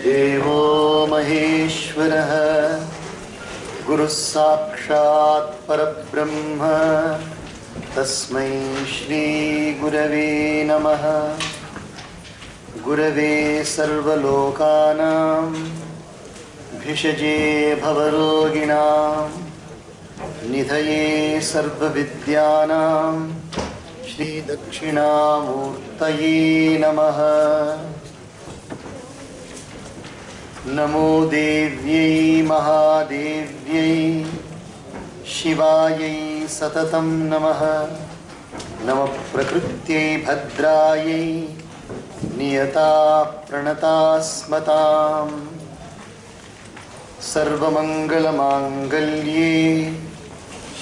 देवो महेश्वरः गुरुः साक्षात् परब्रह्म तस्मै श्री गुरवे नमः। गुरवे सर्वलोकानां भिषजे भवरोगिणां निधये सर्वविद्यानां श्रीदक्षिणामूर्तये नमः। नमो देव्यै महादेव्यै शिवायै सततं नमः। नमः प्रकृत्यै भद्रायै नियता प्रणतास्मताम्। सर्वमङ्गलमाङ्गल्ये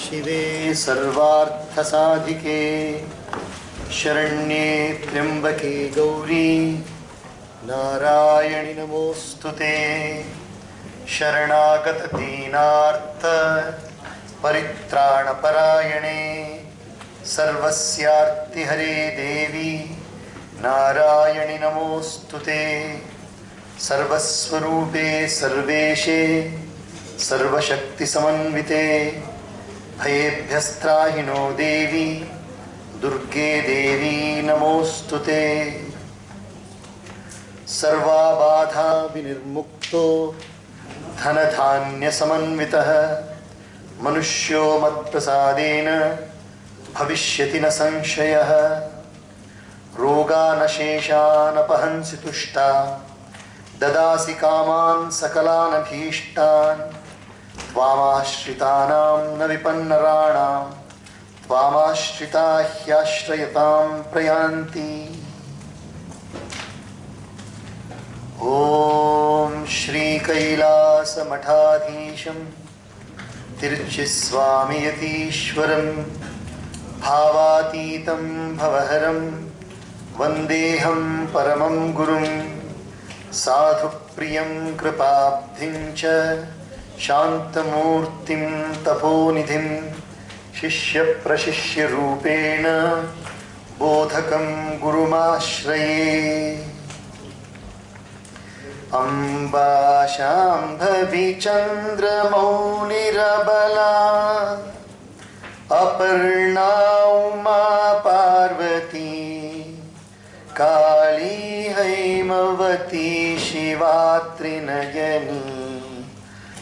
शिवे सर्वार्थसाधिके शरण्ये त्र्यम्बके गौरी नारायणि नमोस्तुते। शरणागत दीनार्थ परित्राणपरायणे सर्वस्यार्तिहरे देवी नारायणि नमोस्तुते। सर्वस्वरूपे सर्वेशे सर्वशक्तिसमन्विते भयेभ्यस्त्राहि नो देवी दुर्गे देवी नमोस्तुते। सर्वाबाधा विनिर्मुक्तो धनधान्यसमन्वितः मनुष्यो मत्प्रसादेन भविष्यति न संशयः। रोगानशेषानपहंसि तुष्टा ददासि कामान् सकलान् अभीष्टान्। त्वामाश्रितानां न विपन्नराणां त्वामाश्रिता ह्याश्रयतां प्रयान्ति। ओम श्री कैलासमठाधीशं तिरुचिस्वामियतीश्वरं भावातीतं भवहरं वन्देऽहं परमं गुरुं। साधुप्रियं कृपाब्धिं च शान्तमूर्तिं तपोनिधिं शिष्यप्रशिष्यरूपेण बोधकं गुरुमाश्रये। अम्बा शाम्भवी चन्द्रमौलिरबला अपर्णा उमा पार्वती काली हैमवती शिवा त्रिनयनी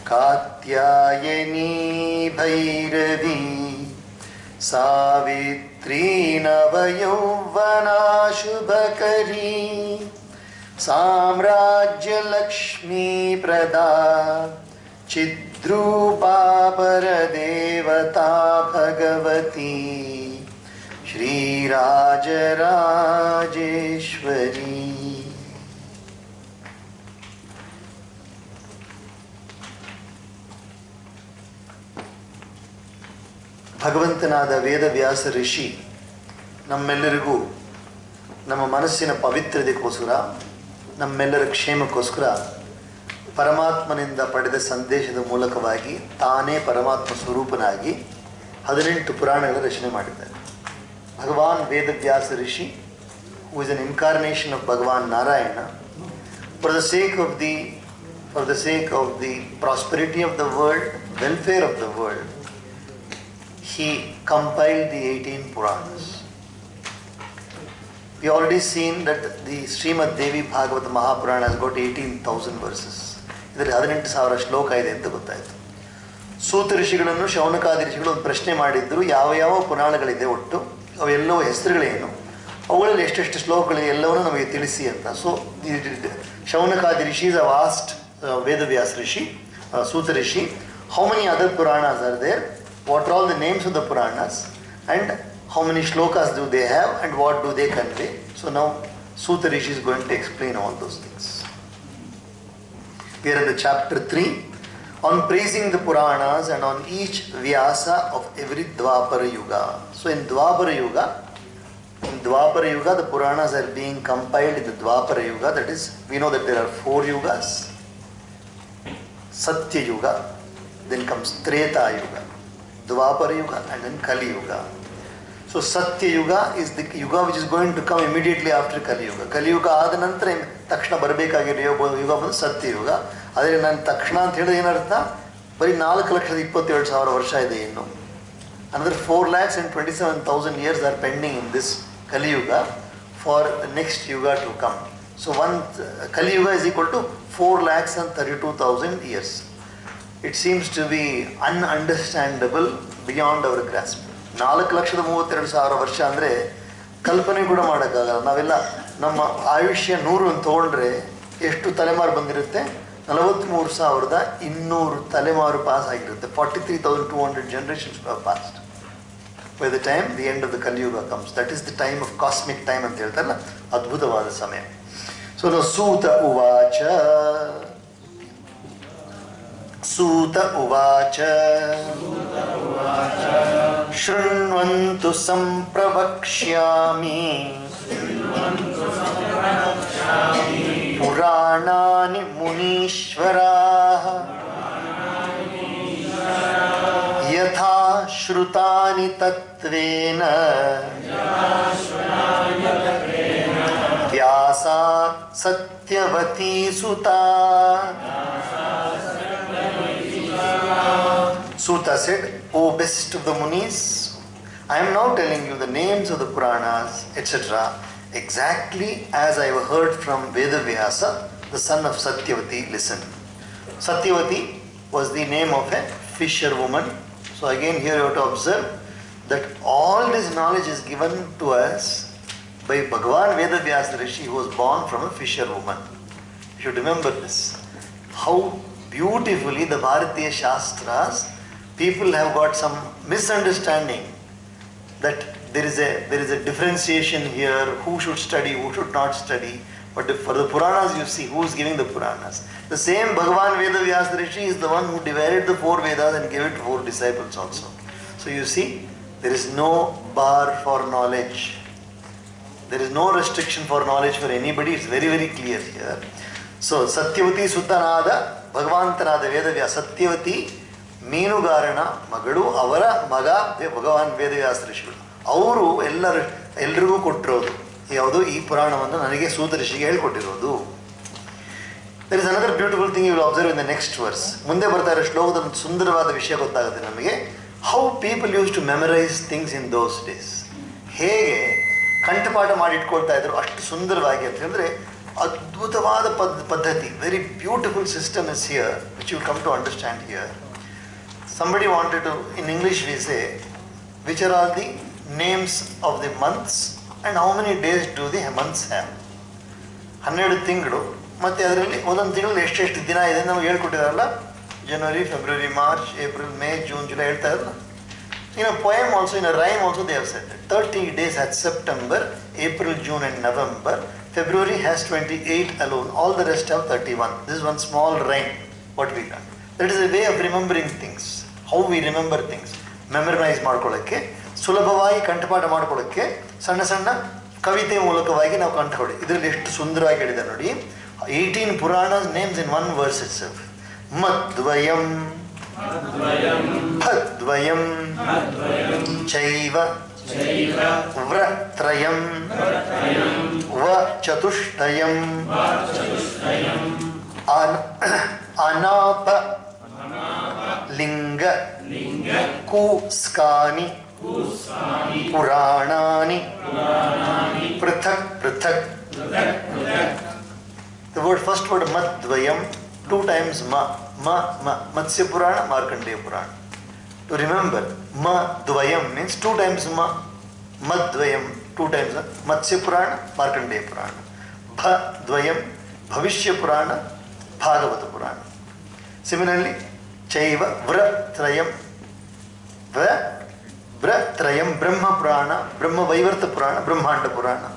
कात्यायनी भैरवी सावित्री नवयौवना शुभकरी साम्राज्यलक्ष्मी प्रदा चिद्रूपा परदेवता भगवती श्रीराजराजेश्वरी। ಭಗವಂತನಾದ ವೇದವ್ಯಾಸ ಋಷಿ ನಮ್ಮೆಲ್ಲರಿಗೂ ನಮ್ಮ ಮನಸ್ಸಿನ ಪವಿತ್ರತೆಗೋಸ್ಕರ ನಮ್ಮೆಲ್ಲರ ಕ್ಷೇಮಕ್ಕೋಸ್ಕರ ಪರಮಾತ್ಮನಿಂದ ಪಡೆದ ಸಂದೇಶದ ಮೂಲಕವಾಗಿ ತಾನೇ ಪರಮಾತ್ಮ ಸ್ವರೂಪನಾಗಿ 18 ಪುರಾಣಗಳ ರಚನೆ ಮಾಡಿದ್ದಾರೆ. Bhagavan Vedavyasa rishi who is an incarnation of Bhagavan Narayana for the sake of the prosperity of the world, welfare of the world, he compiled the 18 Puranas. We already seen that the Srimad Devi Bhagavata Mahapurana has got 18,000 verses. ಇದರಲ್ಲಿ 18,000 ಶ್ಲೋಕ ಇದೆ ಅಂತ ಗೊತ್ತಾಯಿತು. ಸೂತ ಋಷಿಗಳನ್ನು ಶೌನಕಾದಿ ಋಷಿಗಳು ಒಂದು ಪ್ರಶ್ನೆ ಮಾಡಿದ್ರು, ಯಾವ ಯಾವ ಪುರಾಣಗಳಿದೆ ಒಟ್ಟು, ಅವೆಲ್ಲವೂ ಹೆಸರುಗಳೇನು, ಅವುಗಳಲ್ಲಿ ಎಷ್ಟೆಷ್ಟು ಶ್ಲೋಕಗಳಿದೆ ಎಲ್ಲವನ್ನೂ ನಮಗೆ ತಿಳಿಸಿ ಅಂತ. So ಶೌನಕಾದಿ rishis have asked Vedavyasa ಋಷಿ, ಸೂತ ಋಷಿ, how many other Puranas are there? What are all the names of the Puranas and how many shlokas do they have and what do they convey? So now Suta Rishi is going to explain all those things. We are in the chapter 3 on praising the Puranas and on each Vyasa of every Dwapara Yuga. So in Dwapara Yuga the Puranas are being compiled in the Dwapara Yuga. That is, we know that there are 4 yugas. Satya Yuga, then comes Treta Yuga, Dwapara Yuga and then Kali Yuga. So Satyayuga is the yuga which is going to come immediately after Kaliyuga. Kaliyuga ಆದ ನಂತರ ತಕ್ಷಣ ಬರಬೇಕಾಗಿರೋ ಯುಗ ಬಂದು ಸತ್ಯಯುಗ. ಆದರೆ ನಾನು ತಕ್ಷಣ ಅಂತ ಹೇಳಿದ್ರೆ ಏನರ್ಥ, ಬರೀ 4,27,000 ವರ್ಷ ಇದೆ ಇನ್ನು. Another 4,27,000 years are pending in this Kali Yuga for the next Yuga to come. So one Kali Yuga is equal to 4,32,000 years. It seems to be ununderstandable beyond our grasp. 4,32,000 ವರ್ಷ ಅಂದರೆ ಕಲ್ಪನೆ ಕೂಡ ಮಾಡೋಕ್ಕಾಗಲ್ಲ. ನಾವೆಲ್ಲ ನಮ್ಮ ಆಯುಷ್ಯ 100 ಅಂತ ತೊಗೊಂಡ್ರೆ ಎಷ್ಟು ತಲೆಮಾರು ಬಂದಿರುತ್ತೆ? 43,200 ತಲೆಮಾರು ಪಾಸ್ ಆಗಿರುತ್ತೆ. 43,200 generations have passed by the time the end of the Kali Yuga comes. That is the time of cosmic time ಅಂತ ಹೇಳ್ತಾರಲ್ಲ, ಅದ್ಭುತವಾದ ಸಮಯ. ಸೊ ಸೂತ ಉವಾಚ ಶೃಣ್ವಂತು ಸಂಪ್ರವಕ್ಷ್ಯಾಮಿ ಪುರಾಣಾನಿ ಮುನೀಶ್ವರಾಃ ಯಥಾ ಶ್ರುತಾನಿ ತತ್ವೇನ ವ್ಯಾಸಾತ್ ಸತ್ಯವತೀ ಸುತಾ. Suta said, O best of the Munis, I am now telling you the names of the Puranas, etc. exactly as I have heard from Vedavyasa, the son of Satyavati. Listen. Satyavati was the name of a fisherwoman. So again here you have to observe that all this knowledge is given to us by Bhagavan Vedavyasa Rishi, who was born from a fisherwoman. You should remember this. How beautifully the Bharatiya Shastras, people have got some misunderstanding that there is a differentiation here, who should study, who should not study. But for the Puranas, you see who is giving the Puranas. The same Bhagavan Vedavyasa Rishi is the one who divided the 4 Vedas and gave it to 4 disciples also. So you see, there is no bar for knowledge. There is no restriction for knowledge for anybody. It's very, very clear here. So Satyavati Sutanada ಭಗವಂತನಾದ ವೇದವ್ಯಾಸ, ಸತ್ಯವತಿ ಮೀನುಗಾರನ ಮಗಳು, ಅವರ ಮಗ ಭಗವಾನ್ ವೇದವ್ಯಾಸ ಋಷಿಗಳು. ಅವರು ಎಲ್ರಿಗೂ ಕೊಟ್ಟಿರೋದು ಯಾವುದು? ಈ ಪುರಾಣವನ್ನು ನನಗೆ ಸೂತ ಋಷಿಗೆ ಹೇಳ್ಕೊಟ್ಟಿರೋದು. There is another beautiful thing you will observe in the next verse. ಮುಂದೆ ಬರ್ತಾ ಇರೋ ಶ್ಲೋಕದ ಒಂದು ಸುಂದರವಾದ ವಿಷಯ ಗೊತ್ತಾಗುತ್ತೆ ನಮಗೆ. How people use to memorize things in those days. ಹೇಗೆ ಕಂಠಪಾಠ ಮಾಡಿಟ್ಕೊಳ್ತಾ ಇದ್ರು ಅಷ್ಟು ಸುಂದರವಾಗಿ ಅಂತ ಹೇಳಿದ್ರೆ ಅದ್ಭುತವಾದ ಪದ್ಧತಿ. Very beautiful system is here which you come to understand here. Somebody wanted to, in English we say, which are all the names of the months and how many days do the months have. 12 ತಿಂಗಳು, ಮತ್ತು ಅದರಲ್ಲಿ ಒಂದೊಂದು ತಿಂಗಳು ಎಷ್ಟೆಷ್ಟು ದಿನ ಇದೆ ನಮಗೆ ಹೇಳ್ಕೊಟ್ಟಿದಾರಲ್ಲ. ಜನವರಿ, ಫೆಬ್ರವರಿ, ಮಾರ್ಚ್, ಏಪ್ರಿಲ್, ಮೇ, ಜೂನ್, ಜುಲೈ ಹೇಳ್ತಾ ಇರಲ್ಲ. In a poem also, in a rhyme also they have said that 30 days had September, April, June and November. February has 28 alone. All the rest have 31. This is one small rhyme what we learn. That is a way of remembering things. How we remember things. Memorize ಮಾಡ್ಕೊಳ್ಳೋಕ್ಕೆ, ಸುಲಭವಾಗಿ ಕಂಠಪಾಠ ಮಾಡ್ಕೊಳ್ಳೋಕ್ಕೆ ಸಣ್ಣ ಸಣ್ಣ ಕವಿತೆ ಮೂಲಕವಾಗಿ ನಾವು ಕಂಠಪಡಿ. ಇದರಲ್ಲಿ ಎಷ್ಟು ಸುಂದರವಾಗಿ ಹೇಳಿದೆ ನೋಡಿ. 18 Puranas names in one verse itself. ಮದ್ವಯಂ ಭದ್ವಯಂ ಚೈವ ವ್ರತ್ರಯಂ ವಚತುಷ್ಟಯಂ ಅನಾಪ ಲಿಂಗ ಕೂಸ್ಕಾನಿ ಪುರಾಣಾನಿ ಪೃಥಕ್ ಪೃಥಕ್. The word, first word madvayam, 2 times ma. Matsya Purana, Markandeya Purana. To remember, madvayam means 2 times ma. Madvayam 2 times Matsya Purana, Markandeya Purana. Bhadvayam, Bhavishya Purana, Bhagavata Purana. Similarly, Chaiva Vratrayam, Vratrayam, Brahma Purana, Brahma Vaivarta Purana, Brahmanda Purana.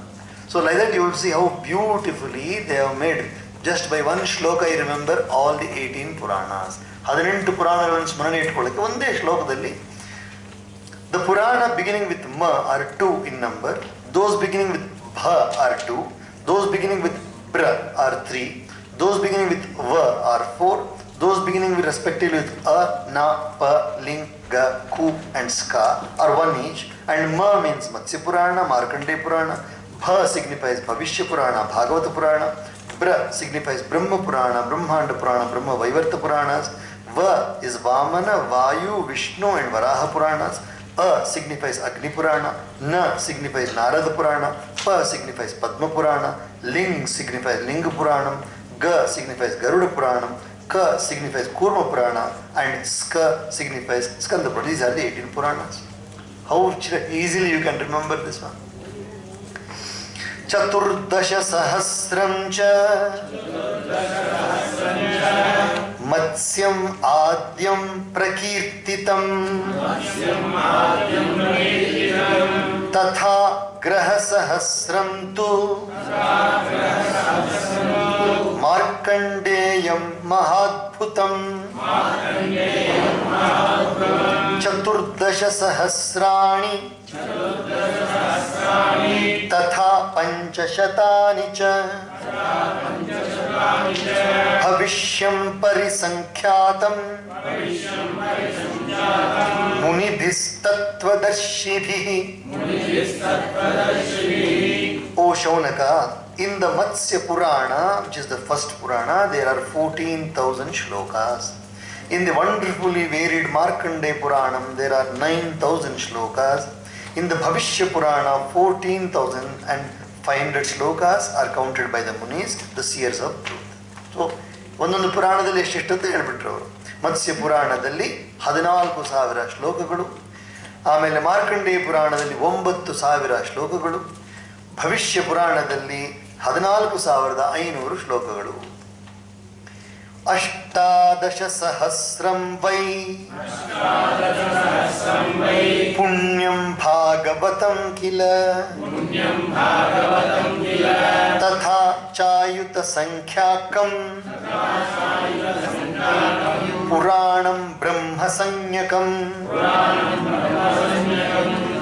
So like that you will see how beautifully they have made. Just by one shloka I remember all the 18 Puranas. 18 ಪುರಾಣಗಳನ್ನು ಸ್ಮರಣೆ ಇಟ್ಕೊಳ್ಳೋಕ್ಕೆ ಒಂದೇ ಶ್ಲೋಕದಲ್ಲಿ. The Purana beginning with Ma are 2 in number. Those beginning with Bha are 2. Those beginning with Bra are 3. Those beginning with Va are 4. those beginning with respectively with a, na, pa, ling, ga, ku and ska are one each, and ma means Matsya Purana, Markandeya Purana, bha signifies Bhavishya Purana, Bhagavata Purana, bra signifies Brahma Purana, Brahmanda Purana, Brahma Vaivarta Puranas, va is Vamana, Vayu, Vishnu and Varaha Puranas, a signifies Agni Purana, na signifies Narada Purana, pa signifies Padma Purana, ling signifies Linga Puranam, ga signifies Garuda Puranam, ka signifies Kurma Purana, and ska signifies Skanda Purana. These are the 18 Puranas. How easily you can remember this one? Chaturdasha Sahasram cha Matsyam Adyam Prakirtitam Tatha Graha Sahasram tu Markandeyam Mahadbhutam Chaturdasha Sahasrani Tatha Panchashatani cha Bhavishyam Parisankhyatam Munibhis Tattvadarshibihi. O Shaunaka, in the Matsya Purana, which is the first Purana, there are 14,000 shlokas. In the wonderfully varied Markandeya Puranam, there are 9,000 shlokas. In the Bhavishya Purana, 14,500 shlokas are counted by the Munis, the seers of truth. So, ಒಂದೊಂದು ಪುರಾಣದಲ್ಲಿ ಎಷ್ಟೆಷ್ಟು ಅಂತ ಹೇಳ್ಬಿಟ್ರು ಅವರು. ಮತ್ಸ್ಯ ಪುರಾಣದಲ್ಲಿ 14,000 ಶ್ಲೋಕಗಳು, ಆಮೇಲೆ ಮಾರ್ಕಂಡೇಯ ಪುರಾಣದಲ್ಲಿ 9,000 ಶ್ಲೋಕಗಳು, ಭವಿಷ್ಯ ಪುರಾಣದಲ್ಲಿ 14,500 ಶ್ಲೋಕಗಳು. ಅಷ್ಟಾದಶ ಸಹಸ್ರಂ ವೈ ಪುಣ್ಯಂ ಭಾಗವತಂ ಕಿಲ ತಥಾ ಚಾಯುತ ಸಂಖ್ಯಾಕಂ ಪುರಾಣಂ ಬ್ರಹ್ಮ ಸಂಜ್ಞಕಂ.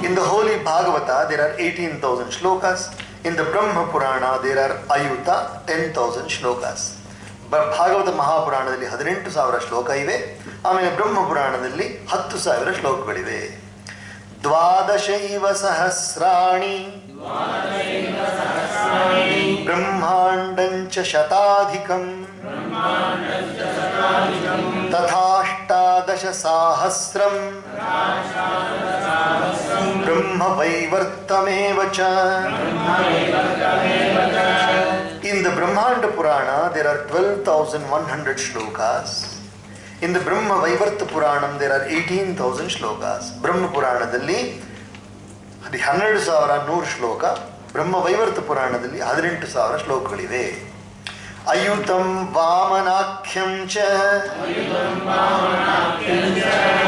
In the holy Bhagavata there are 18,000 shlokas. In the Brahma Purana there are Ayuta 10,000 shlokas. Bhagavata ಮಹಾಪುರಾಣದಲ್ಲಿ 18,000 ಶ್ಲೋಕ ಇವೆ. ಆಮೇಲೆ ಬ್ರಹ್ಮ ಪುರಾಣದಲ್ಲಿ 10,000 ಶ್ಲೋಕಗಳಿವೆ. ದ್ವಾದಶೈವ ಸಹಸ್ರಾಣಿ ಬ್ರಹ್ಮಾಂಡಂಚ ಶತಾಧಿಕಂ ತಥಾಷ್ಟಾದಶ ಸಾಹಸ್ರಂ ಬ್ರಹ್ಮ ವೈವರ್ತಮೇವ ಚ. In the Brahmanda Purana, there are 12,100 shlokas. In the Brahma Vaivarta Puranam, there are 18,000 shlokas. Brahma Puranadalli 12,100 ಶ್ಲೋಕ, ಬ್ರಹ್ಮ ವೈವರ್ತ ಪುರಾಣದಲ್ಲಿ 18,000 ಶ್ಲೋಕಗಳಿವೆ. ಅಯುತಂ ವಾಮನಾಖ್ಯಂ ಚ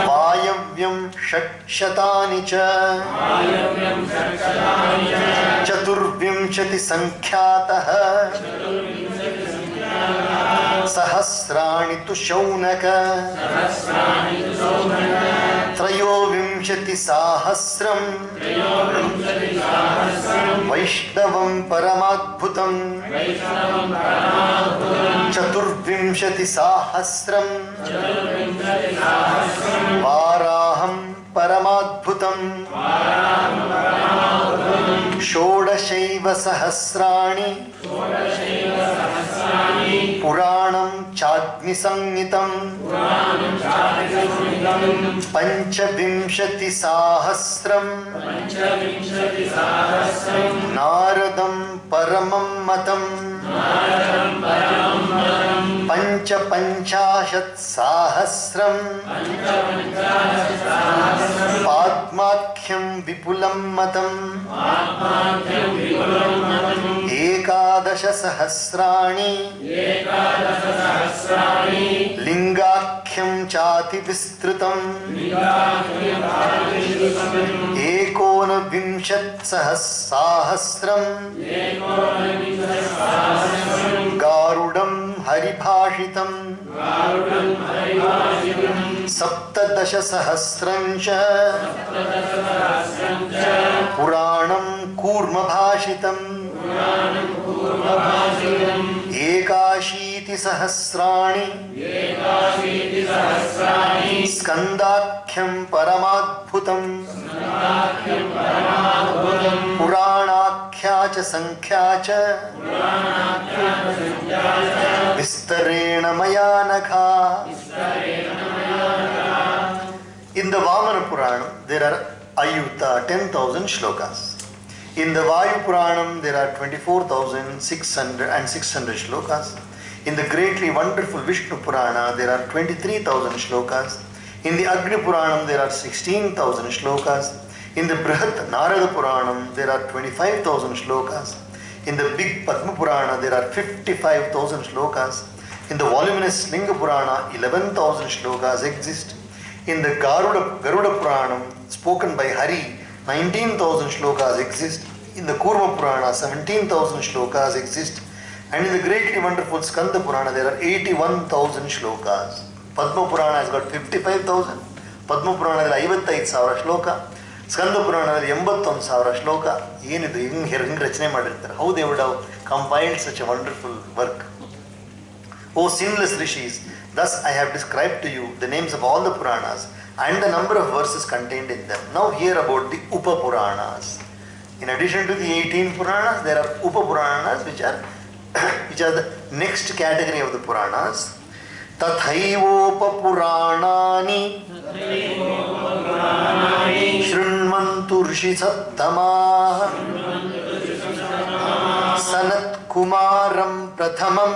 ವಾಯವ್ಯಂ ಷಟ್ಶತಾನಿ ಚ ಚತುರ್ವಿಂಶತಿ ಸಂಖ್ಯಾತಃ ಸಹಸ್ರಾಣಿ ತು ಶೌನಕ ತ್ರಯೋವಿಂಶತಿ ಸಾಹಸ್ರಂ ವೈಷ್ಣವಂ ಪರಮಾದ್ಭುತಂ ಚತುರ್ವಿಂಶತಿ ಸಾಹಸ್ರಂ ವಾರಾಹಂ ಪರಮಾದ್ಭುತಂ ಷೋಡಶೈವ ಸಹಸ್ರಾಣಿ ಪುರಾಣಂ ಚಾಗ್ನಿ ಸಂಹಿತಂ ಪಂಚವಿಂಶತಿ ಸಾಹಸ್ರಂ ನಾರದಂ ಪರಮಂ ಮತಂ ಪಂಚಾಶತ್ ಸಾಹಸ್ರಂ ಪಾದ್ಮಾಖ್ಯಂ ವಿಪುಲಂ ಮತಂ ಏಕಾದಶ ಸಹಸ್ರಾಣಿ ಲಿಂಗಾಖ್ಯಂ ಚಾತಿ ವಿಸ್ತೃತಂ ಏಕೋನವಿಂಶತ್ ಸಾಹಸ್ರಂ ಗಾರುಡಂ ಹರಿಭಾಷಿತಂ ಸಪ್ತದಶ ಸಹಸ್ರಂಚ ಪುರಾಣಂ ಕೂರ್ಮಭಾಷಿತಂ ಏಕಾಶೀತಿ ಏಕಾಶೀತಿಸಹಸ್ರಾಣಿ ಸ್ಕಂದಾಖ್ಯಂ ಪರಮಾದ್ಭುತಂ ಪುರಾಣಾಖ್ಯಾ ಚ ಸಂಖ್ಯಾ ಚ ವಿಸ್ತರೇಣ ಮಯಾ ನಘಾ. In the Vamana Puranam, there are Ayuta 10,000 shlokas. In the Vayu Puranam, there are 24,600 shlokas. In the greatly wonderful Vishnu Purana, there are 23,000 shlokas. In the Agni Puranam, there are 16,000 shlokas. In the Brihat Narada Puranam, there are 25,000 shlokas. In the big Padma Purana, there are 55,000 shlokas. In the voluminous Linga Purana, 11,000 shlokas exist. In the Garuda Puranam, spoken by Hari, 19,000 shlokas exist. In the Kurma Purana, 17,000 shlokas exist. And in the greatly wonderful Skanda Purana, there are 81,000 shlokas. Padma Purana has got 55,000. Padma Purana has 55,000 shloka. Skanda Purana has 81,000 shloka. Yenidu hinge rachane madirtare. How they would have compiled such a wonderful work. O sinless rishis, thus I have described to you the names of all the Puranas and the number of verses contained in them. Now hear about the Upa Puranas. In addition to the 18 Puranas, there are Upa Puranas which are the next category of the Puranas. Tathaivopa Puranani Shrunmantu Rishi Sattamaha Sanat Kumaram Prathamam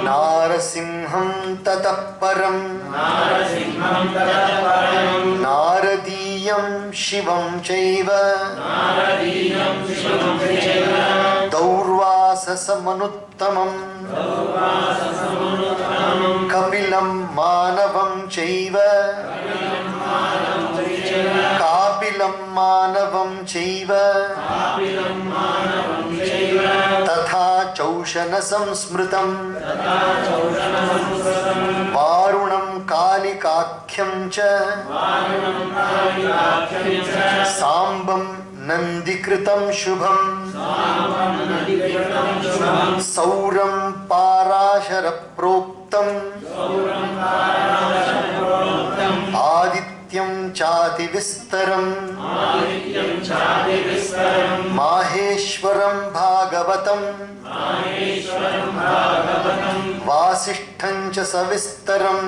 Narasimham Tataparam Naradiyam Shivam Chaiva Daurvasa Samanuttamam Kapilam Manavam Chaiva Kapilam Manavam Chaiva Tatha Chaushana Samsmritam Varunam Kalikakhyam Cha Sambam Nandikritam Shubham Sauram Parashara Proktam Adityam Chati Vistaram Maheshwaram Bhagavatam Vasishtham Cha Savistaram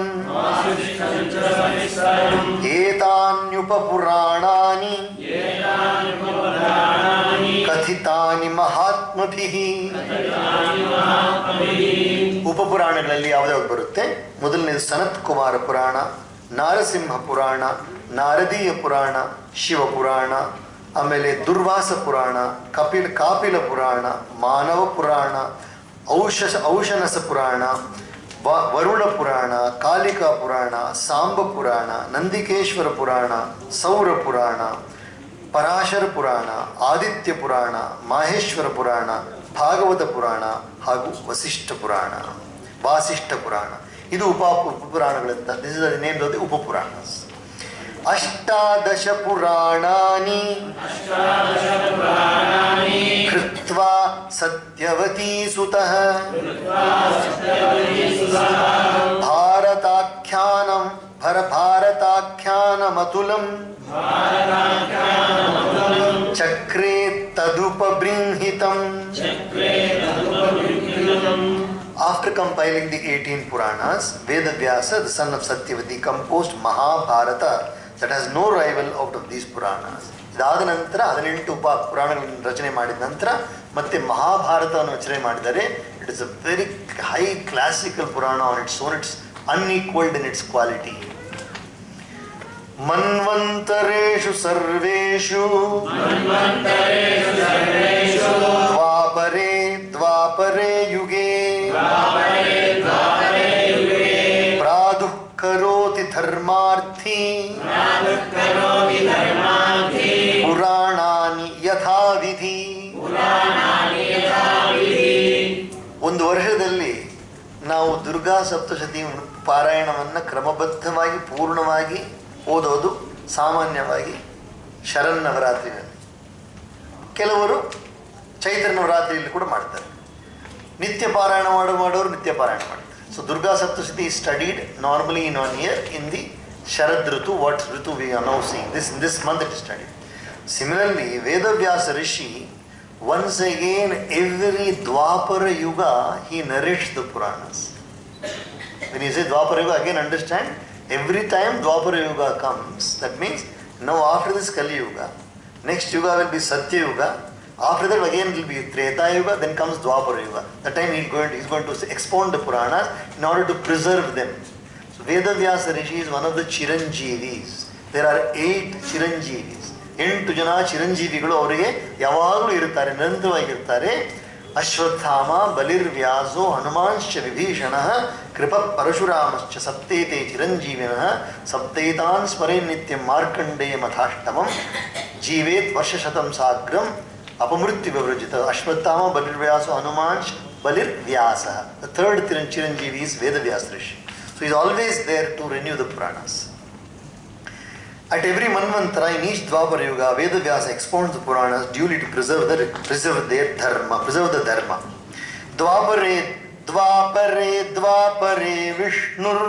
Etanyupa Puranani Kathitani Mahatmabhihi. ಉಪಪುರಾಣಗಳಲ್ಲಿ ಯಾವುದ್ಯಾವ್ದು ಬರುತ್ತೆ? ಮೊದಲನೇದು ಸನತ್ ಕುಮಾರ ಪುರಾಣ, ನಾರಸಿಂಹ ಪುರಾಣ, ನಾರದೀಯ ಪುರಾಣ, ಶಿವಪುರಾಣ, ಆಮೇಲೆ ದುರ್ವಾಸ ಪುರಾಣ, ಕಾಪಿಲ ಪುರಾಣ, ಮಾನವ ಪುರಾಣ, ಔಷನಸ ಪುರಾಣ, ವರುಣ ಪುರಾಣ, ಕಾಲಿಕಾ ಪುರಾಣ, ಸಾಂಬ ಪುರಾಣ, ನಂದಿಕೇಶ್ವರ ಪುರಾಣ, ಸೌರ ಪುರಾಣ, ಪರಾಶರ ಪುರಾಣ, ಆದಿತ್ಯ ಪುರಾಣ, ಮಾಹೇಶ್ವರ ಪುರಾಣ, ಭಾಗವತ ಪುರಾಣ ಹಾಗೂ ವಾಸಿಷ್ಠ ಪುರಾಣ. ಇದು ಉಪಪುರಾಣಗಳಂತ. This is the name of the Upapuranas. ಅಷ್ಟಾದಶ ಪುರಾಣಾನಿ ಕೃತ್ವಾ ಸತ್ಯವತೀ ಸುತಃ ಭಾರತಾಖ್ಯಾನಮತುಲಂ ಚಕ್ರೇ ತದುಪಬೃಂಹಿತಂ. After compiling the 18 Puranas, Vedavyasa, the son of Satyavati, composed Mahabharata that has no rival out of these Puranas. ಇದಾದ ನಂತರ 18 ಪುರಾಣಗಳನ್ನು ರಚನೆ ಮಾಡಿದ ನಂತರ ಮತ್ತೆ ಮಹಾಭಾರತವನ್ನು ರಚನೆ ಮಾಡಿದರೆ. It is a very high classical Purana on its own. It's unequalled in its quality. ಮನ್ವಂತರೇಷು ಸರ್ವೇಷು ದ್ವಾಪರೇ ಯುಗೇ ಪ್ರಾದುಃ ಕರೋತಿ ಧರ್ಮಾರ್ಥಿ ಪುರಾಣಾನಿ ಯಥಾವಿಧಿ. ಒಂದು ವರ್ಷದಲ್ಲಿ ನಾವು ದುರ್ಗಾ ಸಪ್ತಶತಿ ಪಾರಾಯಣವನ್ನು ಕ್ರಮಬದ್ಧವಾಗಿ ಪೂರ್ಣವಾಗಿ ಓದೋದು ಸಾಮಾನ್ಯವಾಗಿ ಶರನ್ನವರಾತ್ರಿಯಲ್ಲಿ. ಕೆಲವರು ಚೈತ್ರ ನವರಾತ್ರಿಯಲ್ಲಿ ಕೂಡ ಮಾಡ್ತಾರೆ. ನಿತ್ಯ ಪಾರಾಯಣ ಮಾಡೋರು ನಿತ್ಯ ಪಾರಾಯಣ ಮಾಡ್ತಾರೆ. So Durga Saptashati is studied normally in 1 year in the Sharad Ritu, what Ritu we are now seeing. This month it is studied. Similarly, Vedavyasa Rishi, once again, every Dwapara Yuga, he narrates the Puranas. When you say Dwapara Yuga, again understand, every time Dwapara Yuga comes, that means now after this Kali Yuga, next Yuga will be Satya Yuga, after that again it will be Treta Yuga, then comes Dwapara Yuga. That time he is going to expound the Puranas in order to preserve them. So Vedavyasa Rishi is one of the Chiranjeevis. There are 8 Chiranjeevis. 8 ಜನ ಚಿರಂಜೀವಿಗಳು ಅವರಿಗೆ ಯಾವಾಗಲೂ ಇರುತ್ತಾರೆ, ನಿರಂತರವಾಗಿರ್ತಾರೆ. ಅಶ್ವತ್ಥಾಮ, ಬಲಿರ್ವ್ಯಾಸೋ, ಹನುಮಾಂಶ್ಚ ವಿಭೀಷಣ, ಕೃಪ ಪರಶುರಾಮಶ್ಚ ಸಪ್ತೇತೆ ಚಿರಂಜೀವಿನಃ ಸಪ್ತೇತಾನ್ ಸ್ಮರೇ ನಿತ್ಯಂ Markandeya ಮಥಾಷ್ಟಮಂ ಜೀವೇತ್ ವರ್ಷಶತಂ ಸಾಗ್ರಂ ಅಪಮೃತ್ಯು ವಿವೃಜಿತ. Ashwatthama, ಬಲಿರ್ವ್ಯಾಸೋ, ಹನುಮಾಂಶ್, ಬಲಿರ್ವ್ಯಾಸ. The third Chiranjeevi is Vedavyasa Rishi. So he is always there to renew the Puranas. At every Manvantara, in each Dwapara Yuga, Vedavyasa expounds the Puranas duly to preserve their dharma, preserve the dharma. Dwapare Vishnur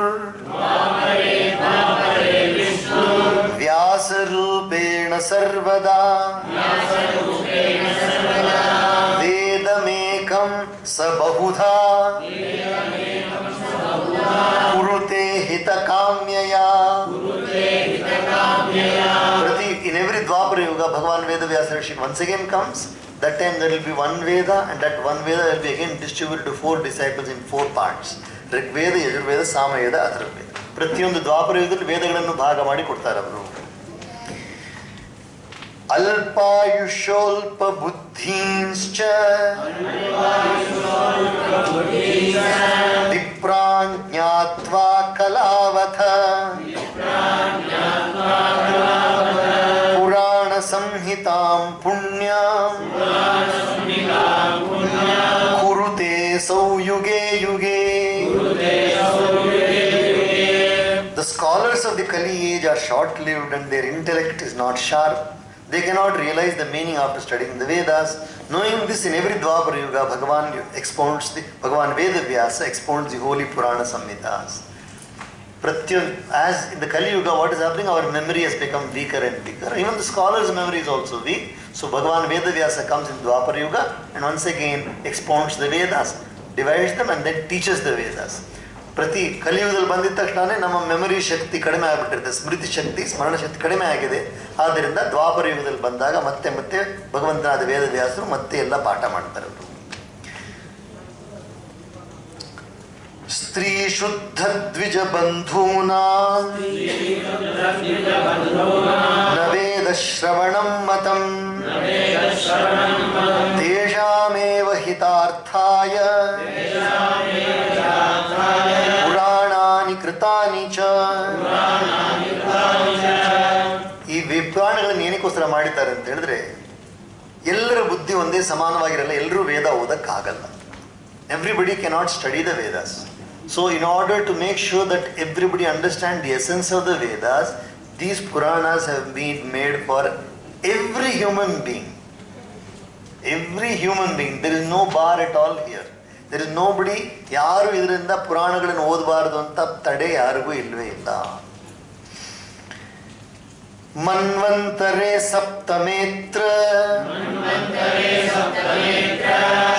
Vyasa Rupena Sarvada Vedamekam Sabahudha Kurute Hitakamyaya. In every Dwapara Yuga, Bhagavan Vedavyasa Rishi once again comes. That time there will be one Veda, and that one Veda will be again distributed to 4 disciples in 4 parts. Rigveda, Yajurveda, Samaveda, Atharvaveda. ಪ್ರತಿಯೊಂದು ದ್ವಾಪರ ಯುಗದಲ್ಲಿ ವೇದಗಳನ್ನು ಭಾಗ ಮಾಡಿ ಕೊಡ್ತಾರೆ ಅವರು. ಅಲ್ಪಾಯುಷೋಲ್ಪ ಬುದ್ಧೀಂಶ್ಚ ವಿಪ್ರಾನ್ ಜ್ಞಾತ್ವಾ ಕಲಾವಥ ಪುರಾಣ ಸಂಹಿತಾಂ ಪುಣ್ಯಾಂ ಕುರುತೆ ಸೌಯುಗೆ ಯುಗೆ. The scholars of the Kali age are short-lived and their intellect is not sharp. They cannot realize the meaning after studying the Vedas. Knowing this, in every Dwapara Yuga, Bhagavan Vedavyasa expounds the holy Purana Samhitas. As in the Kali Yuga, what is happening? Our memory has become weaker and weaker. Even the scholars' memory is also weak. So Bhagavan Vedavyasa comes in Dwapara Yuga and once again expounds the Vedas, divides them and then teaches the Vedas. ಪ್ರತಿ ಕಲಿಯುಗದಲ್ಲಿ ಬಂದಿದ್ದ ತಕ್ಷಣ ನಮ್ಮ memory ಶಕ್ತಿ ಕಡಿಮೆ ಆಗಿಬಿಟ್ಟಿರುತ್ತೆ, ಸ್ಮೃತಿ ಶಕ್ತಿ, ಸ್ಮರಣ ಶಕ್ತಿ ಕಡಿಮೆ ಆಗಿದೆ. ಆದ್ದರಿಂದ ದ್ವಾಪರ ಯುಗದಲ್ಲಿ ಬಂದಾಗ ಮತ್ತೆ ಮತ್ತೆ ಭಗವಂತನಾದ ವೇದವ್ಯಾಸರು ಮತ್ತೆ ಎಲ್ಲ ಪಾಠ ಮಾಡ್ತಾರೆ ಅವರು. ಸ್ತ್ರೀ ಶುದ್ಧ ದ್ವಿಜ ಬಂಧೂನಾಂ ನ ವೇದ ಶ್ರವಣಂ ಮತಂ ತೇಷಾಮೇವ ಹಿತಾರ್ಥಾಯ ಪುರಾಣಾನಿ ಕೃತಾನಿ ಚ. ಈ ಪುರಾಣಗಳನ್ನು ಏನಕ್ಕೋಸ್ಕರ ಮಾಡಿದ್ದಾರೆ ಅಂತ ಹೇಳಿದ್ರೆ, ಎಲ್ಲರ ಬುದ್ಧಿ ಒಂದೇ ಸಮಾನವಾಗಿರಲ್ಲ, ಎಲ್ಲರೂ ವೇದ ಓದಕ್ಕಾಗಲ್ಲ. Everybody cannot study the Vedas. So in order to make sure that everybody understand the essence of the Vedas, these Puranas have been made for every human being. Every human being. There is no bar at all here. There is nobody, ಯಾರು ಇದರಿಂದ ಪುರಾಣಗಳನ್ನು ಓದಬಾರದು ಅಂತ ತಡೆ ಯಾರಿಗೂ ಇಲ್ಲವೇ ಇಲ್ಲ. ಮನ್ವಂತರೆ ಸಪ್ತಮೇತ್ರ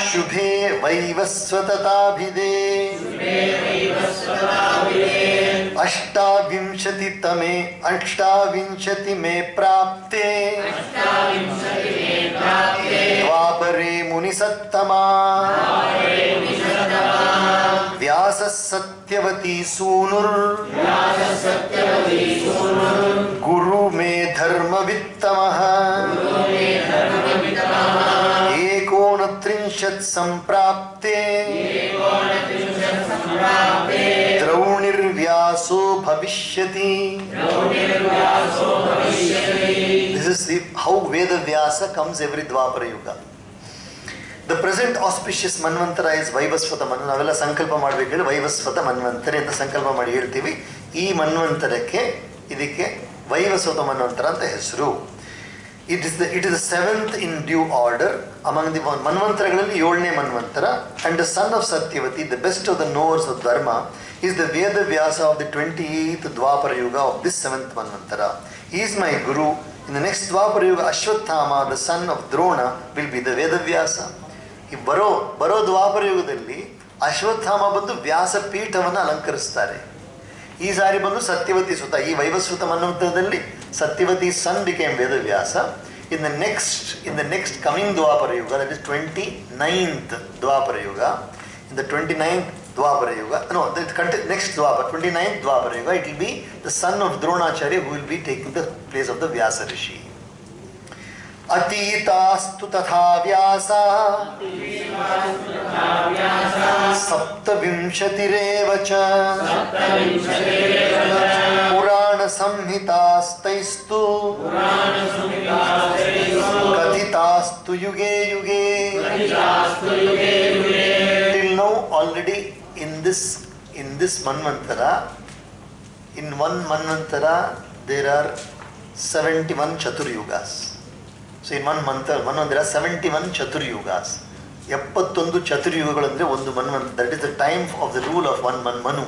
ಶುಭೆ ವೈವಸ್ವತತಾಭಿಧೇ ಅಷ್ಟಾವಿಂಶತಿ ಮೇ ಪ್ರಾಪ್ತೆ ದ್ವಾಪರೆ ಮುನಿಸತ್ತಮಾ ವ್ಯಾಸ ಸತ್ಯವತಿ ಸೂನುರ್ ಗುರು May ಧರ್ಮವಿತ್ತಮಃ 39 ಸಂಪ್ರಾಪ್ತೆ ದ್ರೌಣಿರ್ವ್ಯಾಸೋ ಭವಿಷ್ಯತಿ. This is how Vedavyasa comes every Dwapara Yuga. The present auspicious Manvantara is Vaivasvata Manvantara. ನಾವೆಲ್ಲ ಸಂಕಲ್ಪ ಮಾಡಬೇಕು ಹೇಳಿ ವೈವಸ್ವತ ಮನ್ವಂತರೆ ಅಂತ ಸಂಕಲ್ಪ ಮಾಡಿ ಹೇಳ್ತೀವಿ. ಈ ಮನ್ವಂತರಕ್ಕೆ ಇದಕ್ಕೆ ವೈವಸ್ವತ ಮನ್ವಂತರ ಅಂತ ಹೆಸರು. It is the seventh in due order among the Manvantarಗಳಲ್ಲಿ 7ನೇ Manvantara, and the son of Satyavati, the best of the knowers of Dharma, is the Veda Vyasa of the 28th Dwapara Yuga of this 7th Manvantara. He is my Guru. In the next Dwapara Yuga, Ashwathama, the son of Drona, will be the Veda Vyasa. ಈ ಬರೋ ದ್ವಾಪರ ಯುಗದಲ್ಲಿ ಅಶ್ವತ್ಥಾಮ ಬಂದು ವ್ಯಾಸಪೀಠವನ್ನು ಅಲಂಕರಿಸ್ತಾರೆ. ಈ ಸಾರಿ ಬಂದು ಸತ್ಯವತಿ ಸುತ, ಈ ವೈವಸ್ವತ ಮನ್ವಂತರದಲ್ಲಿ Satyavati son became Vedavyasa. In the next coming Dvapara yuga, that is 29th Dvapara ಯುಗ, ಇನ್ ದ 29th ದ್ವಾಪರ ಯುಗ, ನೆಕ್ಸ್ಟ್ ದ್ವಾಪರ 29th Dvapara yuga, it will be the son of Dronacharya who will be taking the place of the Vyasa rishi. ಅತೀತಾಸ್ತು ತಥಾ ವ್ಯಾಸ ಸಪ್ತವಿಂಶತಿರೇವ ಚ ಪುರಾಣ ಸಂಹಿತಾಸ್ತೈಸ್ತು ಕಥಿತಾಸ್ತು ಯುಗೇ ಯುಗೇ. Till now already in this Manvantara, in one Manvantara there are 71 Chaturyugas. So in one Manvantara 71 Chaturyugas. 71 Chaturyugaಗಳಂದ್ರೆ ಒಂದು ಮನ್ವಂತರ. That is the time of the rule of one Manu.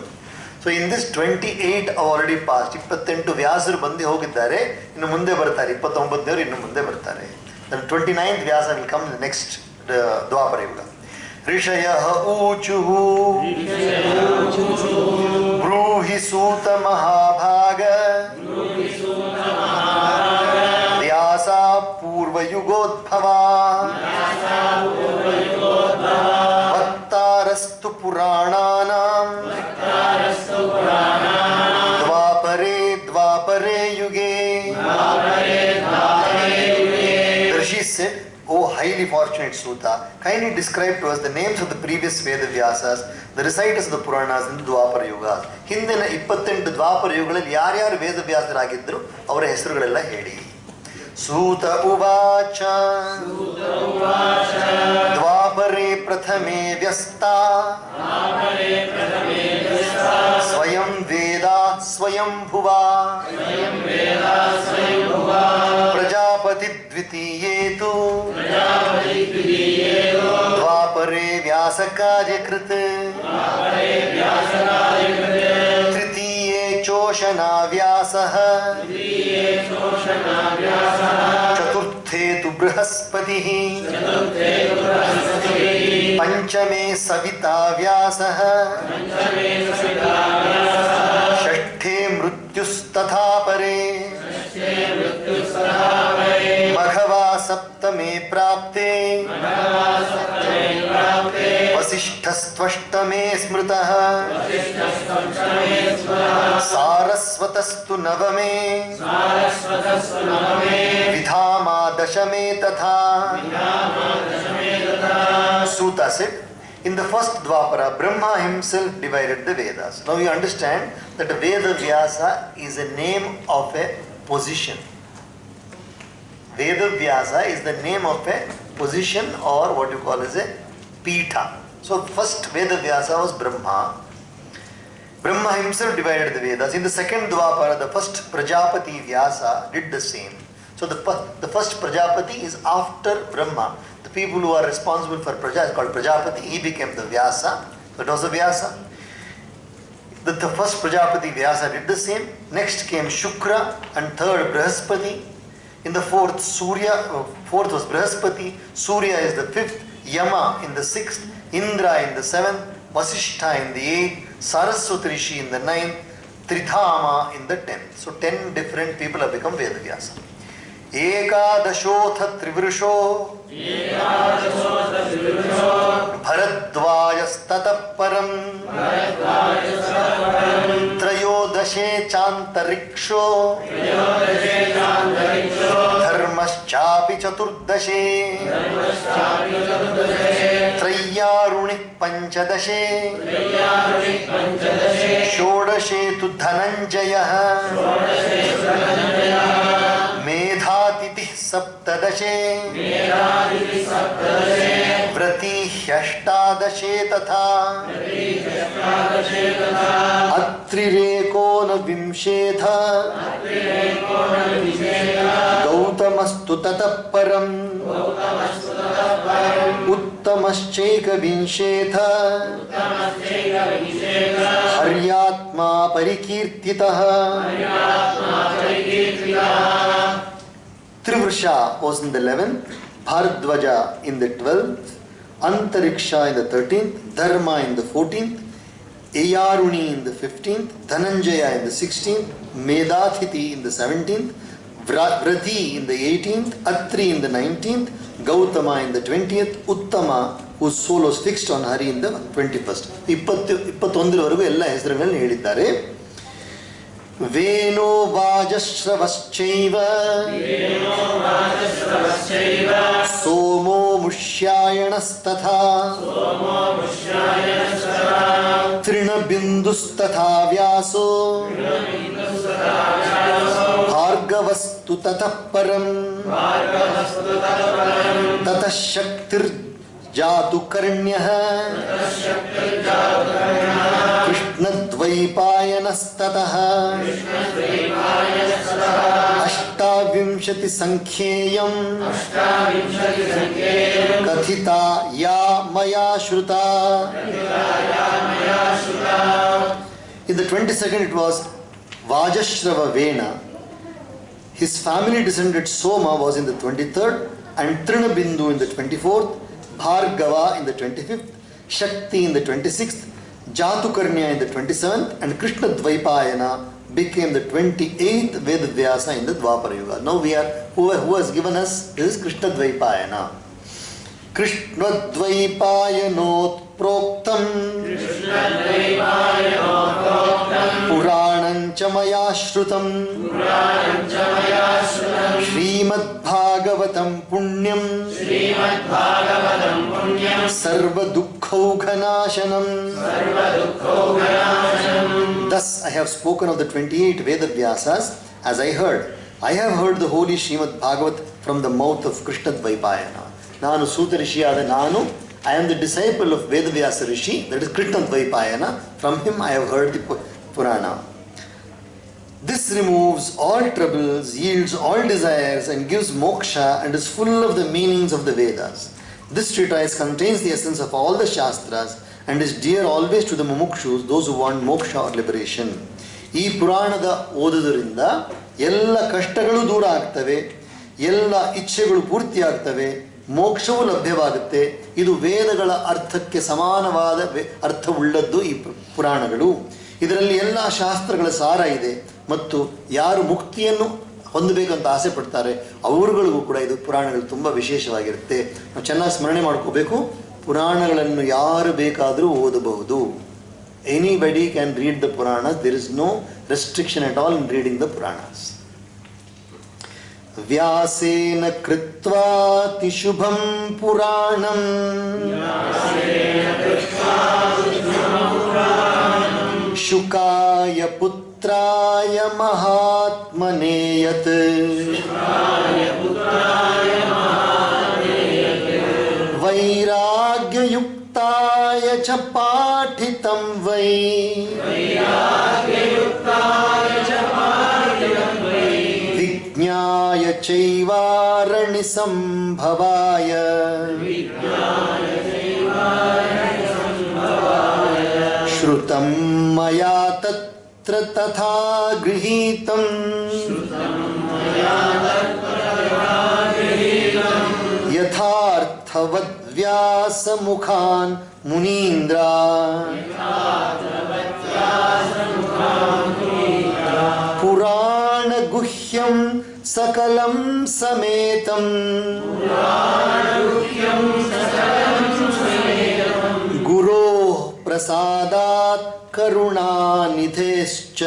So in this 28 have already passed. 28 ವ್ಯಾಸರು ಬಂದು ಹೋಗಿದ್ದಾರೆ, ಇನ್ನು ಮುಂದೆ ಬರ್ತಾರೆ. 29 ಇನ್ನು ಮುಂದೆ ಬರ್ತಾರೆ. Then 29th Vyasa will come in the next ದ್ವಾಪರ ಯುಗ. ಋಷಯಃ ಊಚುಹು ಬ್ರೂಹಿ ಸೂತ ಮಹಾಭಾಗ ವ್ಯಾಸ ಪೂರ್ವಯುಗೋದ್ಭವ ವಕ್ತಾರಸ್ತು ಪುರಾಣಾನಾಂ ದ್ವಾಪರೇ ಯುಗೇ. Rishi said, "O highly fortunate Suta, kindly describe to us the names of the previous Veda Vyasas, the reciters of the Puranas in the Dwapara Yugas." ಹಿಂದಿನ 28 ದ್ವಾಪರ ಯುಗಗಳಲ್ಲಿ ಯಾರ್ಯಾರು ವೇದವ್ಯಾಸರಾಗಿದ್ದರು ಅವರ ಹೆಸರುಗಳೆಲ್ಲ ಹೇಳಿ. ಸೂತ ಉವಾಚ ದ್ವಾಪರೇ ಪ್ರಥಮೇ ವ್ಯಸ್ತಾ ಸ್ವಯಂ ವೇದ ಸ್ವಯಂ ಭುವಾ ಪ್ರಜಾಪತಿ ದ್ವಿತೀಯೇ ತು ದ್ವಾಪರೇ ವ್ಯಾಸ ಕಾರ್ಯಕೃತ್ ತೃತೀಯೇ ಚೋಷನಾ ವ್ಯಾಸಃ ಚತುರ್ಥೇ ತು ಬೃಹಸ್ಪತಿಃ ಪಂಚಮೇ ಸವಿತಾ ವ್ಯಾಸಃ ಷಷ್ಠೇ ಮೃತ್ಯುಸ್ತಥಾ ಪರೇ ಮಘವಾ ಸಪ್ತಮೇ ಪ್ರಾಪ್ತೆ ವಸಿಷ್ಠಸ್ತ್ವಷ್ಟಮೇ ಸ್ಮೃತಃ ಸಾರಸ್ವತಸ್ತು ನವಮೇ ವಿಧಾಮಾ ದಶಮೇ ತಥಾ. Suta said, in the first Dwapara, Brahma himself divided the Vedas. Now you understand that the Veda Vyasa is a name of a position. Veda Vyasa is the name of a position, or what you call as a Pitha. So first Veda Vyasa was Brahma. Brahma himself divided the Vedas. In the second Dwapara, the first Prajapati Vyasa did the same. So the first Prajapati is after Brahma. The people who are responsible for Praja is called Prajapati. He became the Vyasa. That was the Vyasa. The first Prajapati Vyasa did the same. Next came Shukra, and third Brihaspati. In the fourth, fourth was Brihaspati. Surya is the fifth. Yama in the sixth. Indra in the seventh. Vasishtha in the eighth. Saraswati Rishi in the ninth. Trithama in the 10th. So 10 different people have become Vedavyasa. Ekadashoth Trivrisho Bharadvajastata param Trayodashe Chantariksho Dharmaschapi Chaturdashe Trayarunik Panchadashe Shodashe tu Dhananjaya Medhatiti सप्तदशे व्रती ह्यष्टादशे तथा अत्रिरेकोनविंशेथ गौतमस्तु ततः परम् उत्तमश्चैकविंशेथ हर्यात्मा परिकीर्तितः. Trivrsha was in the 11th, Bharadwaja in the 12th, Antariksha in the 13th, Dharma in the 14th, Eyaruni in the 15th, Dhananjaya in the 16th, Medathiti in the 17th, Vrati in the 18th, Atri in the 19th, Gautama in the 20th, Uttama whose soul was fixed on Hari in the 21st. 21 ಎಲ್ಲ ಹೆಸರುಗಳನ್ನು ಹೇಳಿದ್ದಾರೆ. ವೇಣೋ ವಾಜಶ್ರವಶ್ಚೈವ ಸೋಮೋ ಮುಷ್ಯಾಯಣಸ್ತಥಾ ತೃಣಬಿಂದುಸ್ತಥಾ ವ್ಯಾಸೋ ಭಾರ್ಗವಸ್ತು ತತಃ ಪರಂ ತತಃ ಶಕ್ತಿರ್ಜಾತು ಕರ್ಣ್ಯಃ ಕೃಷ್ಣದ್ವೈಪಾಯನಸ್ತತಃ ಅಷ್ಟಾವಿಂಶತಿ ಸಂಖ್ಯೇಯಂ ಕಥಿತಾ ಯಾ ಮಯಾ ಶ್ರುತಾ. In the 22nd it was Vajashrava Vena. His family descended Soma was in the 23rd and Trinabindu in the 24th, Bhargava in the 25th, Shakti in the 26th, Jatukarnya in the 27th, and Krishna Dvaipayana became the 28th Vedavyasa in the Dwapara Yuga. Now we are, who has given us this is Krishna Dvaipayana. Krishna Dvaipayanot Proktam Puranancha Maya Shrutam Srimad Bhagavatam Punyam Sarva Dukkhaughanashanam. Thus I have spoken of the 28 Vedavyasas as I heard. I have heard the holy Srimad Bhagavat from the mouth of Krishna Dvaipayana. Nanu Suta Rishiyada Nanu, I am the disciple of Vedavyasa Rishi, that is Krishna Dvaipayana. From him I have heard the Purana. This removes all troubles, yields all desires, and gives moksha and is full of the meanings of the Vedas. This treatise contains the essence of all the Shastras and is dear always to the mumukshus, those who want moksha or liberation. ಈ ಪುರಾಣದ ಓದುವುದರಿಂದ ಎಲ್ಲ ಕಷ್ಟಗಳು ದೂರ ಆಗ್ತವೆ, ಎಲ್ಲ ಇಚ್ಛೆಗಳು ಪೂರ್ತಿ ಆಗ್ತವೆ, ಮೋಕ್ಷವೂ ಲಭ್ಯವಾಗುತ್ತೆ. ಇದು ವೇದಗಳ ಅರ್ಥಕ್ಕೆ ಸಮಾನವಾದ ಅರ್ಥವುಳ್ಳದ್ದು ಈ ಪುರಾಣಗಳು. ಇದರಲ್ಲಿ ಎಲ್ಲ ಶಾಸ್ತ್ರಗಳ ಸಾರ ಇದೆ ಮತ್ತು ಯಾರು ಮುಕ್ತಿಯನ್ನು ಹೊಂದಬೇಕಂತ ಆಸೆ ಪಡ್ತಾರೆ ಅವರುಗಳಿಗೂ ಕೂಡ ಇದು ಪುರಾಣಗಳು ತುಂಬ ವಿಶೇಷವಾಗಿರುತ್ತೆ. ನಾವು ಚೆನ್ನಾಗಿ ಸ್ಮರಣೆ ಮಾಡ್ಕೋಬೇಕು, ಪುರಾಣಗಳನ್ನು ಯಾರು ಬೇಕಾದರೂ ಓದಬಹುದು. Anybody can read the Puranas. There is no restriction at all in reading the Puranas. ವ್ಯಾಸೇನ ಕೃತ್ವಾತಿ ಶುಭಂ ಪುರಾಣಂ ಶುಕಾಯ ಪುತ್ರಾಯ ಮಹಾತ್ಮನೇ ಯತ್ ವೈರಾಗ್ಯಯುಕ್ತಾಯ ಚ ಪಾಠಿತಂ ವೈ ವಿಜ್ಞಾಯ ಚೈವಾರಣಿ ಸಂಭವಾಯ ಶ್ರುತಂ ಮಯಾ ತತ್ರ ತಥಾ ಗೃಹೀತಂ ಯಥಾರ್ಥವದ್ ವ್ಯಾಸ ಮುಖಾನ್ ಮುನೀಂದ್ರ ಪುರಾಣ ಗುಹ್ಯಂ ಸಕಲಂ ಸಮೇತಂ ಗುರೋ ಪ್ರಸಾದಾತ್ ಕರುಣಾನಿಧೇಶ್ಚ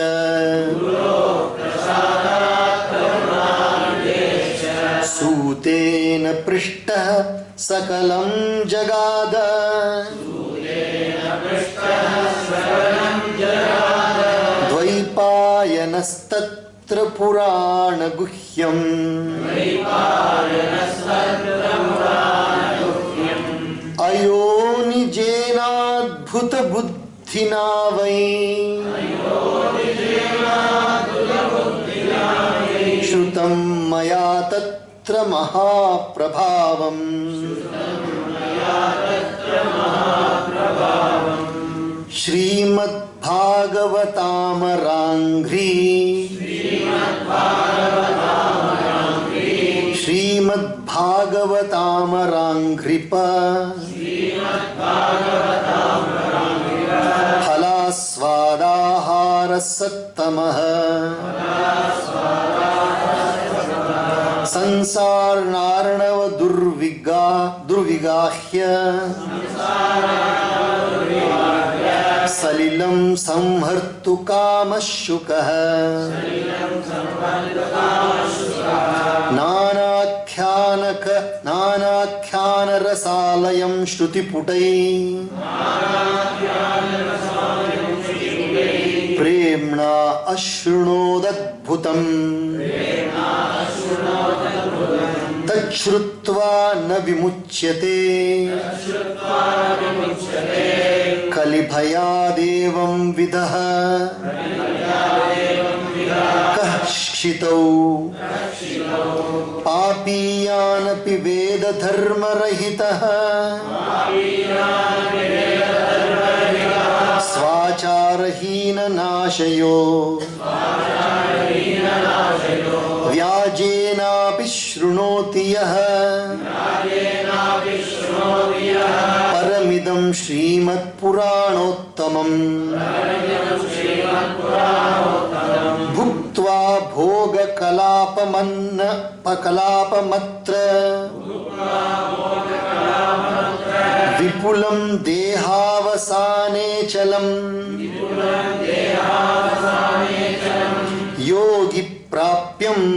ಸೂತೇನ ಪೃಷ್ಟಃ ಸಕಲಂ ಜಗಾದ ದ್ವೈಪಾಯನಸ್ತತ್ರ पुराण गुह्यम अयो निजेनाद्भुत बुद्धिना वै श्रुतं मया तत्र महाप्रभावम् श्रीमद्भागवतामराङ्घ्रि श्रीमद्भागवतामराङ्घ्रिप फलास्वादाहारसत्तमः संसारनार्णव दुर्विगाह्य सलिलं संहर्तु कामशुकः नानाख्यानरसालयं श्रुतिपुटैः प्रेम्णा अशृणोदद्भुतम् तच्छ्रुत्वा न विमुच्यते कलिभयादेवं विदः कश्चितौ पापीयानपि वेदधर्मरहितः स्वाचारहीननाशयो व्याजेनापि शृणोति यः परमिदं श्रीमत्पुराणोत्तमम् भुक्त्वा भोगकलापमत्र विपुलं देहावसानेचलम् योगी प्राप्यम्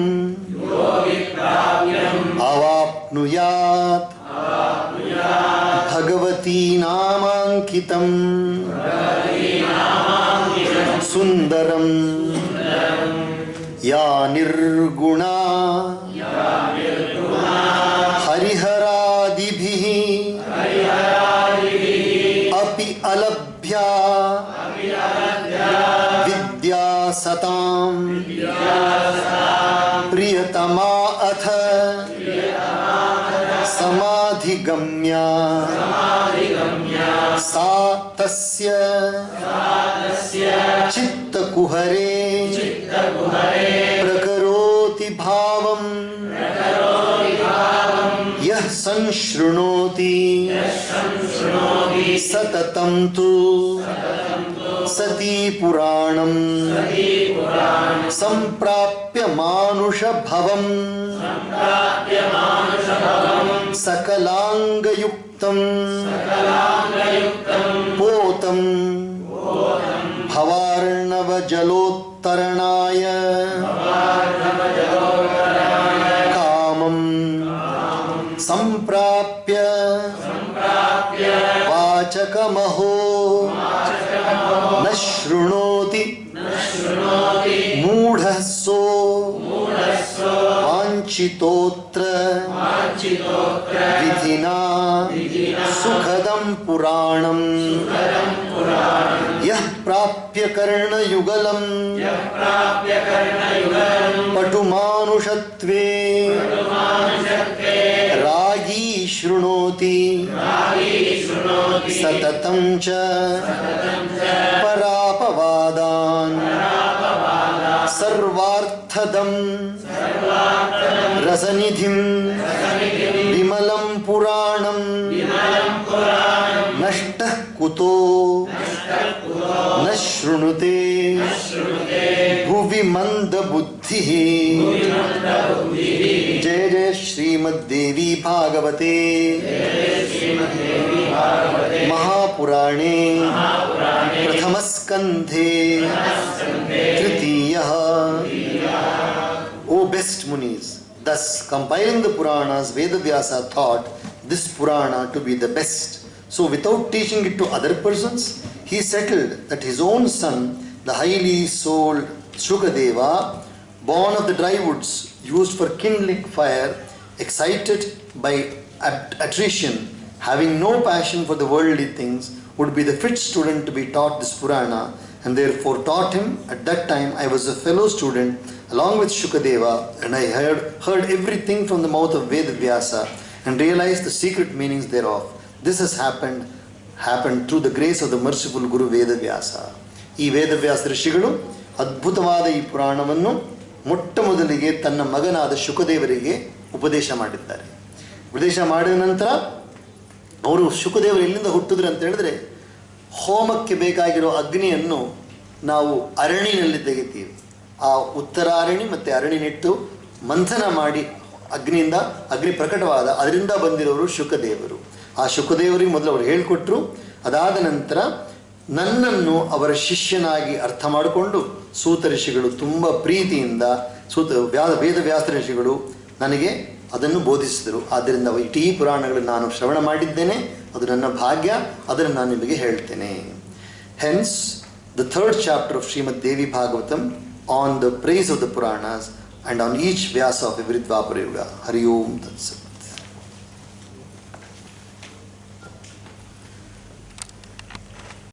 अवाप्नुयात् भगवती नामाङ्कितं सुन्दरं या निर्गुणा हरिहरादिभिः अपि अलभ्या विद्या सतां प्रियतमा अथ समाधिगम्या सा तस्य चित्तकुहरे प्रकरोति भावम् यः संशृणोति सततं तु सती पुराणं सम्प्राप्य मानुषभवम् सकलाङ्गयुक्तं पोतं भवार्णवजलोत्तरणाय कामं सम्प्राप्य वाचकमहो न शृणोति मूढः सो वाञ्छितोऽत्र विधिना सुखदं पुराणं यः प्राप्य कर्णयुगलं पटुमानुषत्वे रागी शृणोति सततं च परापवादान् सर्वार्थदं रसनिधिं विमलं पुराणं नष्टः कुतो न शृणुते भुवि मंदबुद्धिः। जय जय श्रीमद्देवी भागवते महापुराणे प्रथमस्कन्धे तृतीयः। O best Munis, thus compiling the Puranas, Vedavyasa thought this Purana to be the best. So without teaching it to other persons, he settled that his own son, the highly souled Shukadeva, born of the dry woods used for kindling fire, excited by attrition, having no passion for the worldly things, would be the fit student to be taught this Purana, and therefore taught him. At that time I was a fellow student along with Shukadeva, and I heard everything from the mouth of Vedavyasa and realized the secret meanings thereof. This has happened through the grace of the merciful Guru Vedavyasa. ಈ ವೇದವ್ಯಾಸ ಋಷಿಗಳು ಅದ್ಭುತವಾದ ಈ ಪುರಾಣವನ್ನು ಮೊಟ್ಟ ಮೊದಲಿಗೆ ತನ್ನ ಮಗನಾದ ಶುಕದೇವರಿಗೆ ಉಪದೇಶ ಮಾಡಿದ್ದಾರೆ. ಉಪದೇಶ ಮಾಡಿದ ನಂತರ ಅವರು ಶುಕದೇವರು ಎಲ್ಲಿಂದ ಹುಟ್ಟಿದ್ರು ಅಂತ ಹೇಳಿದ್ರೆ, ಹೋಮಕ್ಕೆ ಬೇಕಾಗಿರೋ ಅಗ್ನಿಯನ್ನು ನಾವು ಅರಣಿನಲ್ಲಿ ತೆಗಿತೀವಿ. ಆ ಉತ್ತರಾರಣಿ ಮತ್ತು ಅರಣಿನಿಟ್ಟು ಮಂಥನ ಮಾಡಿ ಅಗ್ನಿಯಿಂದ ಅಗ್ನಿ ಪ್ರಕಟವಾದ ಅದರಿಂದ ಬಂದಿರೋರು ಶುಕದೇವರು. ಆ ಶುಕದೇವರಿಗೆ ಮೊದಲು ಅವರು ಹೇಳಿಕೊಟ್ರು. ಅದಾದ ನಂತರ ನನ್ನನ್ನು ಅವರ ಶಿಷ್ಯನಾಗಿ ಅರ್ಥ ಮಾಡಿಕೊಂಡು ಸೂತ ಋಷಿಗಳು ತುಂಬ ಪ್ರೀತಿಯಿಂದ ವೇದವ್ಯಾಸ ಋಷಿಗಳು ನನಗೆ ಅದನ್ನು ಬೋಧಿಸಿದರು. ಆದ್ದರಿಂದ ಇಡೀ ಪುರಾಣಗಳನ್ನು ನಾನು ಶ್ರವಣ ಮಾಡಿದ್ದೇನೆ, ಅದು ನನ್ನ ಭಾಗ್ಯ, ಅದನ್ನು ನಾನು ನಿಮಗೆ ಹೇಳ್ತೇನೆ. Hence the third chapter of Shrimad Devi Bhagavatam on the praise of the Puranas and on each Vyasa of every Dwapara Yuga. Hari Om Tat Sat.